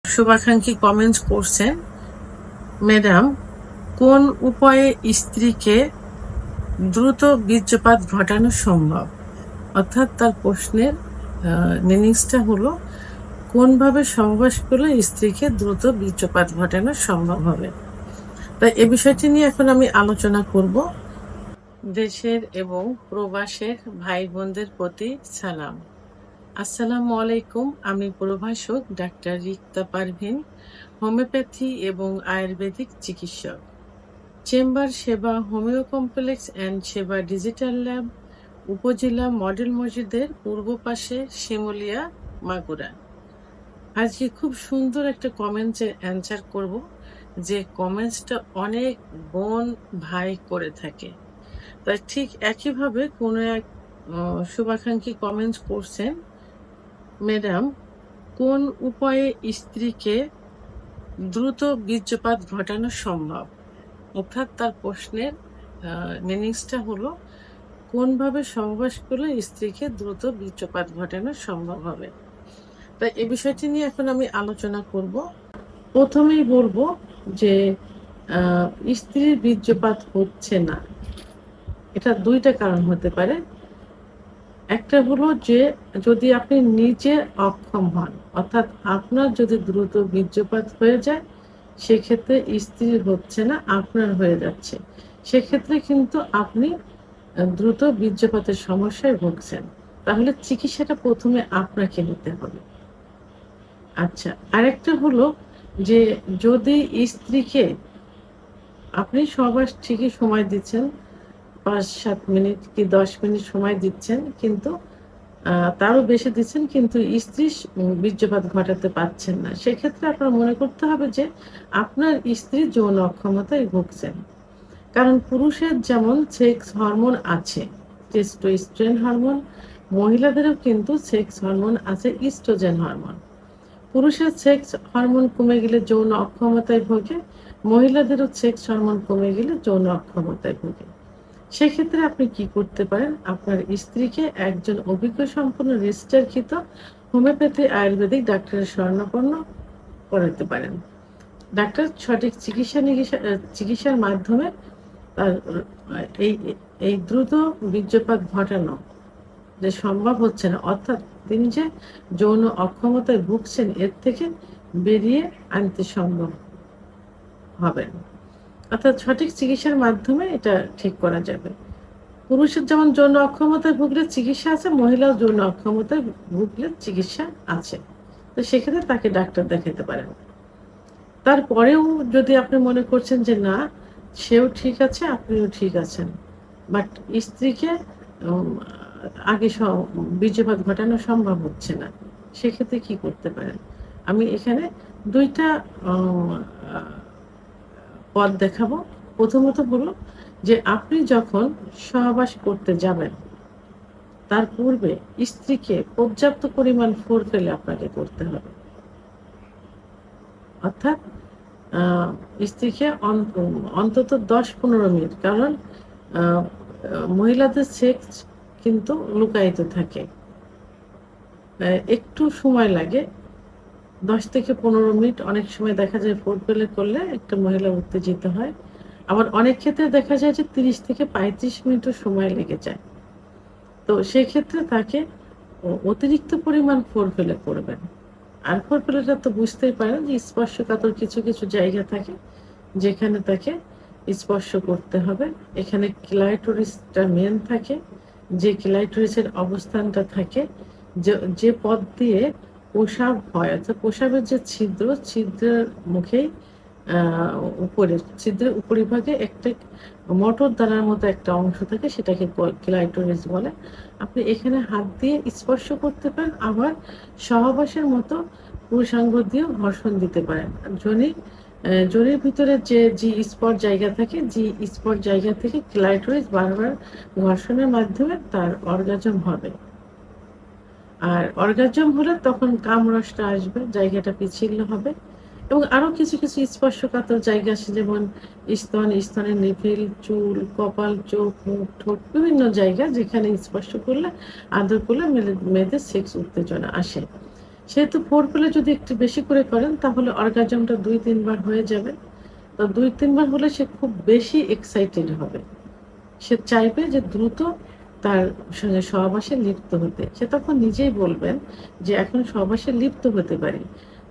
শুভাকাঙ্ক্ষী কমেন্টস করছেন, ম্যাডাম কোন উপায়ে স্ত্রীকে দ্রুত বীর্যপাত ঘটানো সম্ভব? অর্থাৎ তার প্রশ্নের মিনিংসটা হলো কোনভাবে সহবাস করলে স্ত্রীকে দ্রুত বীর্যপাত ঘটানো সম্ভব হবে। তাই এ বিষয়টি নিয়ে এখন আমি আলোচনা করব। দেশের এবং প্রবাসের ভাই বোনদের প্রতি সালাম। আসসালামু আলাইকুম। আমি প্রভাষক ডাক্তার রিক্তা পারভিন, হোমিওপ্যাথি এবং আয়ুর্বেদিক চিকিৎসক। চেম্বার সেবা, হোমিও কমপ্লেক্স অ্যান্ড সেবা ডিজিটাল ল্যাব, উপজেলা মডেল মসজিদের পূর্ব পাশে, শিমুলিয়া, মাগুরা। আজকে খুব সুন্দর একটা কমেন্টসের অ্যান্সার করব, যে কমেন্টসটা অনেক বোন ভাই করে থাকে। তাই ঠিক একইভাবে কোনো এক শুভাকাঙ্ক্ষী কমেন্টস করছেন, ম্যাডাম কোন উপায়ে স্ত্রীকে দ্রুত বীর্যপাত ঘটানো সম্ভব? অর্থাৎ তার প্রশ্নের মিনিংসটা হলো কোনভাবে সহবাস করলে স্ত্রীকে দ্রুত বীর্যপাত ঘটানো সম্ভব হবে। তাই এই বিষয়টি নিয়ে এখন আমি আলোচনা করব। প্রথমেই বলবো যে স্ত্রীর বীর্যপাত হচ্ছে না, এটা দুইটা কারণ হতে পারে। একটা হলো যে যদি আপনি নিজে অক্ষম হন, অর্থাৎ আপনার যদি দ্রুত বীর্যপাত হয়ে যায়, সেক্ষেত্রে স্ত্রীর হচ্ছে না, আপনার হয়ে যাচ্ছে, সেক্ষেত্রে কিন্তু আপনি দ্রুত বীর্যপাতের সমস্যায় ভুগছেন। তাহলে চিকিৎসাটা প্রথমে আপনাকে নিতে হবে। আচ্ছা, আরেকটা হলো যে যদি স্ত্রীকে আপনি সহবাস ঠিকই সময় দিচ্ছেন, ৫-৭ মিনিট কি ১০ মিনিট সময় দিচ্ছেন, কিন্তু তারও বেশি দিচ্ছেন, কিন্তু স্ত্রী বীর্যপাত ঘটাতে পারছেন না, সেক্ষেত্রে আপনার মনে করতে হবে যে আপনার স্ত্রী যৌন অক্ষমতায় ভুগছেন। কারণ পুরুষের যেমন সেক্স হরমোন আছে, টেস্টোস্টেরন হরমোন, মহিলাদেরও কিন্তু সেক্স হরমোন আছে, ইস্ট্রোজেন হরমোন। পুরুষের সেক্স হরমোন কমে গেলে যৌন অক্ষমতায় ভোগে, মহিলাদেরও সেক্স হরমোন কমে গেলে যৌন অক্ষমতায় ভোগে। সেক্ষেত্রে আপনি কি করতে পারেন, আপনার স্ত্রীকে একজন অভিজ্ঞ সম্পন্ন রেজিস্টারকৃত হোমিওপ্যাথি আয়ুর্বেদিক ডাক্তারের শরণাপন্ন করাতে পারেন। ডাক্তার সঠিক চিকিৎসার মাধ্যমে তার এই এই দ্রুত বীর্যপাত ঘটানো যে সম্ভব হচ্ছে না, অর্থাৎ তিনি যে যৌন অক্ষমতায় ভুগছেন, এর থেকে বেরিয়ে আনতে সম্ভব হবেন। অর্থাৎ সঠিক চিকিৎসার মাধ্যমে এটা ঠিক করা যাবে। পুরুষের যেমন যৌন অক্ষমতায় ভুগলে চিকিৎসা আছে, মহিলাও যৌন অক্ষমতায় ভুগলে চিকিৎসা আছে। তো সেক্ষেত্রে তাকে ডাক্তার দেখাতে পারেন। তারপরেও যদি আপনি মনে করছেন যে না, সেও ঠিক আছে, আপনিও ঠিক আছেন, বাট স্ত্রীকে আগে বীর্যপাত ঘটানো সম্ভব হচ্ছে না, সেক্ষেত্রে কি করতে পারেন? আমি এখানে দুইটা পথ দেখাবো। প্রথমত হলো যে আপনি যখন সহবাস করতে যাবেন, তার পূর্বে স্ত্রীকে পর্যাপ্ত পরিমাণ ফোরফেলে আপনাকে করতে হবে। অর্থাৎ স্ত্রীকে অন্তত ১০-১৫ মিনিট, কারণ মহিলাদের সেক্স কিন্তু লুকায়িত থাকে, একটু সময় লাগে, ১০ থেকে ১৫ মিনিট। অনেক সময় দেখা যায় ফোরফেলে করলে একটা মহিলা উত্তেজিত হয়, আবার অনেক ক্ষেত্রে দেখা যায় যে ৩০ থেকে ৩৫ মিনিটও সময় লেগে যায়। তো সেক্ষেত্রে তাকে অতিরিক্ত পরিমাণ ফোরফেলে করবেন। আর ফোরফেলেটা তো বুঝতেই পারেন যে স্পর্শকাতর কিছু কিছু জায়গা থাকে যেখানে তাকে স্পর্শ করতে হবে। এখানে ক্লাইটোরিসটা মেন থাকে, যে ক্লাইটোরিসের অবস্থানটা থাকে, যে পথ দিয়ে প্রসাব হয়, অর্থাৎ প্রসাবের যে ছিদ্রের মুখেই উপরে ছিদ্রের উপরিভাগে একটা মটর দানার মতো একটা অংশ থাকে, সেটাকে ক্লাইটোরিস বলে। আপনি এখানে হাত দিয়ে স্পর্শ করতে পারেন, আবার সহবাসের মতো পুরুষাঙ্গ দিয়েও ঘর্ষণ দিতে পারেন। যোনির ভিতরে যে জি স্পট জায়গা থাকে, জি স্পট জায়গা থেকে ক্লাইটোরিস বারবার ঘর্ষণের মাধ্যমে তার অর্গাজম হবে। আর অর্গাজম হলে তখন কামরসটা আসবে, জায়গাটা পিচ্ছিল হবে। এবং আরো কিছু কিছু স্পর্শকাতর জায়গা আছে, যেমন স্তনের নিপিল, চুল, কপাল, চোখ, মুখ, ঠোঁট, বিভিন্ন জায়গা যেখানে স্পর্শ করলে, আদর করলে মেয়েদের সেক্স উত্তেজনা আসে। সেহেতু ফোরপ্লে যদি একটু বেশি করে করেন তাহলে অর্গাজমটা ২-৩ বার হয়ে যাবে। তো ২-৩ বার হলে সে খুব বেশি এক্সাইটেড হবে। সে চাইবে যে দ্রুত তার সঙ্গে সহবাসে লিপ্ত হতে। সে তখন নিজেই বলবেন যে, "এখন সহবাসে লিপ্ত হতে পারি।"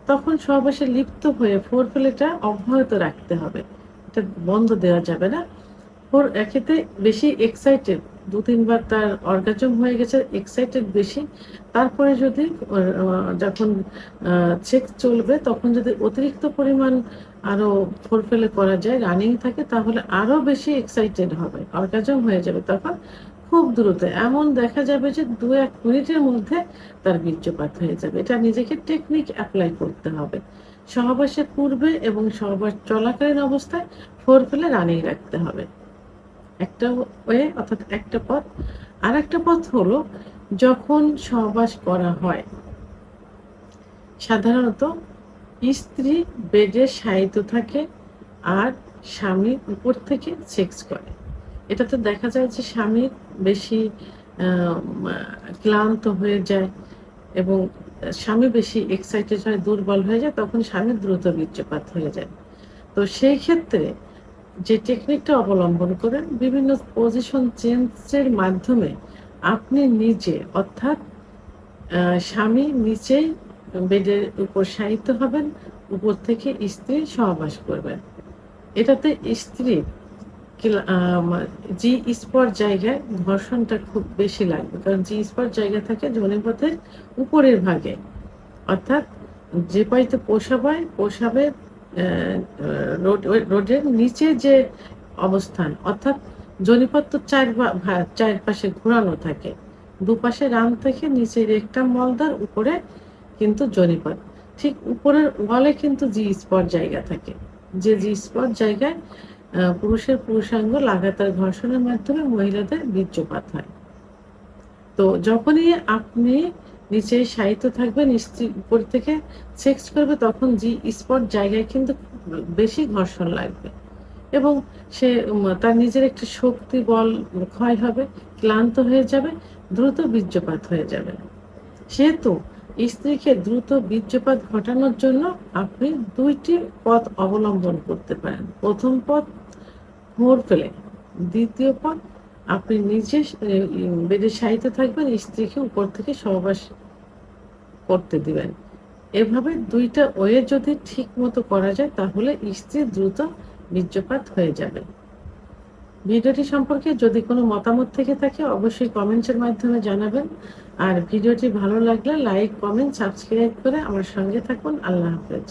তখন সহবাসে লিপ্ত হয়ে ফোরপ্লেটা অব্যাহত রাখতে হবে। এটা বন্ধ দেওয়া যাবে না। ওর একেতে বেশি এক্সাইটেড ২-৩ বার তার অর্গাজম হয়ে গেছে, এক্সাইটেড বেশি। তারপরে যদি যখন আ সেক্স চলবে তখন যদি অতিরিক্ত পরিমাণ আরো ফোরপ্লে করা যায়, রানিং থাকে তাহলে আরো বেশি এক্সাইটেড হবে। অর্গাজম হয়ে যাবে তখন খুব দ্রুত। এমন দেখা যাবে যে ২-১ মিনিটের মধ্যে তার বীর্যপাত হয়ে যাবে। এটা নিজেকে টেকনিক এপ্লাই করতে হবে। সহবাসের পূর্বে এবং সহবাস চলাকালীন অবস্থায় ফোরপ্লে রানিং রাখতে হবে। একটা ওয়ে অর্থাৎ একটা পথ। আরেকটা পথ হলো যখন সহবাস করা হয়, সাধারণত স্ত্রী বেডে শায়িত থাকে আর স্বামী উপর থেকে সেক্স করে। এটাতে দেখা যায় যে স্বামীর বেশি মা ক্লান্ত হয়ে যায় এবং স্বামী বেশি এক্সাইটেড হয়, দুর্বল হয়ে যায়, তখন স্বামীর দ্রুত বীর্যপাত হয়ে যায়। তো সেই ক্ষেত্রে যে টেকনিকটা অবলম্বন করেন, বিভিন্ন পজিশন চেঞ্জের মাধ্যমে আপনি নিজে অর্থাৎ স্বামী নিচেই বেডের উপর শায়িত হবেন, উপর থেকে স্ত্রী সহবাস করবেন। এটাতে স্ত্রীর কিলা জি স্পট জায়গায় ঘর্ষণটা খুব বেশি লাগবে। কারণ জি স্পট জায়গা থাকে যোনিপথের উপরের ভাগে। অর্থাৎ যে পাইতে প্রসাবের অ্যা আ রোডের নিচে যে অবস্থান, অর্থাৎ যোনিপথ তো ৪ পাশে ঘোরানো থাকে। দুপাশে রান থেকে নিচে রেকটাম মলদ্বার, উপরে কিন্তু যোনিপথ। ঠিক উপরের ওয়ালে কিন্তু জি স্পট জায়গা থাকে। যে জি স্পট জায়গায় পুরুষের পুরুষাঙ্গ লাগাতার ঘর্ষণের মাধ্যমে মহিলাদের বীর্যপাত হয়। তো যখনই আপনি নিচে শায়িত থাকবেন, স্ত্রী উপর থেকে সেক্স করবে তখন জি স্পট জায়গায় কিন্তু বেশি ঘর্ষণ লাগবে এবং সে তার নিজের একটা শক্তি বল ক্ষয় হবে, ক্লান্ত হয়ে যাবে, দ্রুত বীর্যপাত হয়ে যাবে। সেহেতু স্ত্রীকে দ্রুত বীর্যপাত ঘটানোর জন্য আপনি ২ টি পথ অবলম্বন করতে পারেন। ১ম পথ ফোরপ্লে, ২য় পথ আপনি নিজে বেডে শায়িত থাকবেন, স্ত্রীকে উপর থেকে সহবাস করতে দিবেন। এভাবে ২ টা ওয়ে যদি ঠিকমতো করা যায় তাহলে স্ত্রীর দ্রুত বীর্যপাত হয়ে যাবে। ভিডিওটি সম্পর্কে যদি কোনো মতামত থেকে থাকে অবশ্যই কমেন্টসের মাধ্যমে জানাবেন। আর ভিডিওটি ভালো লাগলে লাইক, কমেন্ট, সাবস্ক্রাইব করে আমার সঙ্গে থাকুন। আল্লাহ হাফেজ।